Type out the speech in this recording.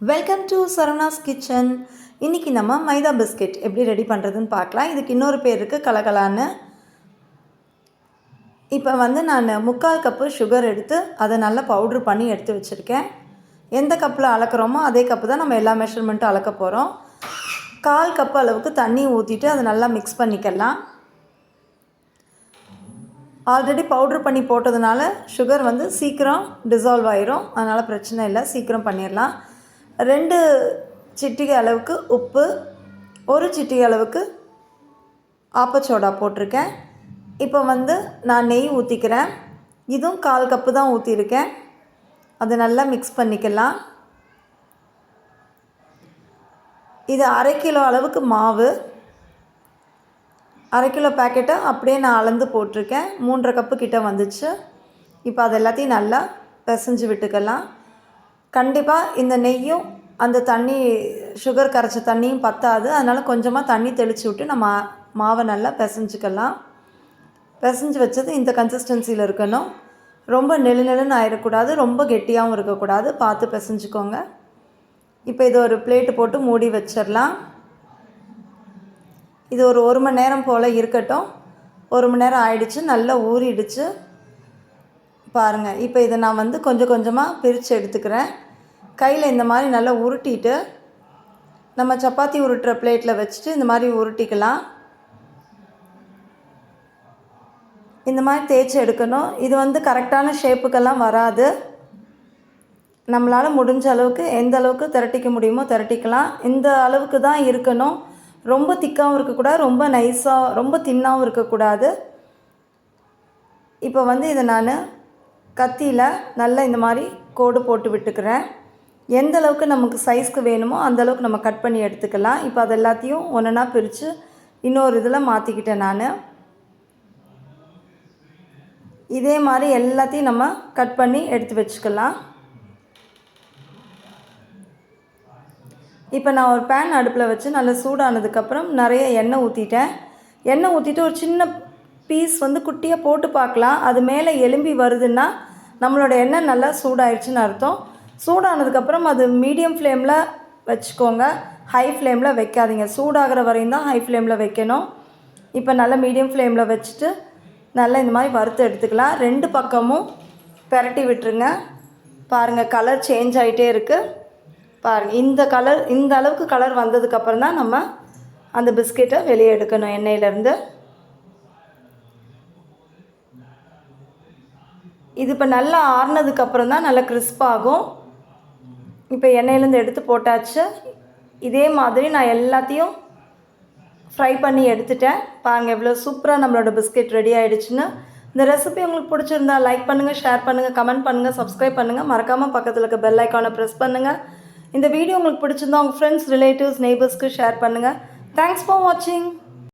Welcome to Saravanas kitchen. இன்றைக்கி நம்ம மைதா biscuit எப்படி ரெடி பண்ணுறதுன்னு பார்க்கலாம். இதுக்கு இன்னொரு பேர் இருக்குது, கலகலான்னு. இப்போ நான் 3/4 கப்பு சுகர் எடுத்து அதை நல்லா பவுட்ரு பண்ணி எடுத்து வச்சுருக்கேன். எந்த கப்பில் அளக்குறோமோ அதே கப்பு தான் நம்ம எல்லா மெஷர்மெண்ட்டும் அளக்க போகிறோம். 1/4 கப்பு அளவுக்கு தண்ணி ஊற்றிட்டு அதை நல்லா மிக்ஸ் பண்ணிக்கலாம். ஆல்ரெடி பவுட்ரு பண்ணி போட்டதுனால சுகர் சீக்கிரம் டிசால்வ் ஆயிரும், அதனால் பிரச்சனை இல்லை, சீக்கிரம் பண்ணிடலாம். 2 சிட்டிகை அளவுக்கு உப்பு, 1 சிட்டிகை அளவுக்கு ஆப்பச்சோடா போட்டிருக்கேன். இப்போ நான் நெய் ஊற்றிக்கிறேன். இதுவும் 1/4 கப்பு தான் ஊற்றிருக்கேன். அதை நல்லா மிக்ஸ் பண்ணிக்கலாம். இது 1/2 கிலோ அளவுக்கு மாவு. 1/2 கிலோ பேக்கெட்டை அப்படியே நான் அளந்து போட்டிருக்கேன். 3.5 கப்பு கிட்ட வந்துச்சு. இப்போ அது எல்லாத்தையும் நல்லா பிசைஞ்சு விட்டுக்கலாம். கண்டிப்பாக இந்த நெய்யும் அந்த தண்ணி, சுகர் கரைச்ச தண்ணியும் பத்தாது, அதனால் கொஞ்சமாக தண்ணி தெளித்து விட்டு நம்ம மாவை நல்லா பிசைஞ்சிக்கலாம். பிசைஞ்சு வச்சது இந்த கன்சிஸ்டன்சியில் இருக்கணும். ரொம்ப நெழுன்னு ஆயிடக்கூடாது, ரொம்ப கெட்டியாகவும் இருக்கக்கூடாது, பார்த்து பிசைஞ்சிக்கோங்க. இப்போ இது ஒரு பிளேட்டு போட்டு மூடி வச்சிடலாம். இது ஒரு 1 மணி நேரம் போல் இருக்கட்டும். 1 மணி நேரம் ஆயிடுச்சு, நல்லா ஊறிடுச்சு பாருங்கள். இப்போ இதை நான் கொஞ்சம் கொஞ்சமாக பிரித்து எடுத்துக்கிறேன். கையில் இந்த மாதிரி நல்லா உருட்டிட்டு நம்ம சப்பாத்தி உருட்டுற பிளேட்டில் வச்சுட்டு இந்த மாதிரி உருட்டிக்கலாம். இந்த மாதிரி தேய்ச்சி எடுக்கணும். இது கரெக்டான ஷேப்புக்கெல்லாம் வராது. நம்மளால் முடிஞ்ச அளவுக்கு எந்த அளவுக்கு திரட்டிக்க முடியுமோ திரட்டிக்கலாம். இந்த அளவுக்கு தான் இருக்கணும். ரொம்ப திக்காகவும் இருக்கக்கூடாது, ரொம்ப நைஸாக, ரொம்ப தின்னாகவும் இருக்கக்கூடாது. இப்போ இதை நான் கத்தியில் நல்லா இந்த மாதிரி கோடு போட்டு விட்டுக்கிறேன். எந்த அளவுக்கு நமக்கு சைஸ்க்கு வேணுமோ அந்தளவுக்கு நம்ம கட் பண்ணி எடுத்துக்கலாம். இப்போ அது எல்லாத்தையும் ஒன்றா பிரித்து இன்னொரு இதில் மாற்றிக்கிட்டேன் நான். இதே மாதிரி எல்லாத்தையும் நம்ம கட் பண்ணி எடுத்து வச்சுக்கலாம். இப்போ நான் ஒரு பேன் அடுப்பில் வச்சு நல்லா சூடானதுக்கப்புறம் நிறைய எண்ணெய் ஊற்றிட்டேன். எண்ணெய் ஊற்றிட்டு ஒரு சின்ன பீஸ் குட்டியாக போட்டு பார்க்கலாம். அது மேலே எலும்பி வருதுன்னா நம்மளோட எண்ணெய் நல்லா சூடாயிடுச்சுன்னு அர்த்தம். சூடானதுக்கப்புறம் அது மீடியம் ஃப்ளேமில் வச்சுக்கோங்க, ஹை ஃப்ளேமில் வைக்காதீங்க. சூடாகிற வரையும் தான் ஹை ஃப்ளேமில் வைக்கணும். இப்போ நல்லா மீடியம் ஃப்ளேமில் வச்சுட்டு நல்லா இந்த மாதிரி வறுத்து எடுத்துக்கலாம். 2 பக்கமும் பெரட்டி விட்டுருங்க. பாருங்கள், கலர் சேஞ்ச் ஆகிட்டே இருக்குது. பாருங்கள், இந்த அளவுக்கு கலர் வந்ததுக்கப்புறம் தான் நம்ம அந்த பிஸ்கெட்டை வெளியே எடுக்கணும் எண்ணெயிலேருந்து. இது இப்போ நல்லா ஆறுனதுக்கப்புறம் தான் நல்லா கிறிஸ்பாகும். இப்போ எண்ணெயிலேருந்து எடுத்து போட்டாச்சு. இதே மாதிரி நான் எல்லாத்தையும் ஃப்ரை பண்ணி எடுத்துட்டேன். பாருங்கள் எவ்வளோ சூப்பராக நம்மளோட பிஸ்கெட் ரெடி ஆகிடுச்சுன்னு. இந்த ரெசிபி உங்களுக்கு பிடிச்சிருந்தா லைக் பண்ணுங்கள், ஷேர் பண்ணுங்கள், கமெண்ட் பண்ணுங்கள், சப்ஸ்கிரைப் பண்ணுங்கள். மறக்காமல் பக்கத்தில் இருக்க பெல் ஐக்கானை ப்ரெஸ் பண்ணுங்கள். இந்த வீடியோ உங்களுக்கு பிடிச்சிருந்தா உங்கள் ஃப்ரெண்ட்ஸ், ரிலேட்டிவ்ஸ், நெய்பர்ஸ்க்கு ஷேர் பண்ணுங்கள். தேங்க்ஸ் ஃபார் வாட்சிங்.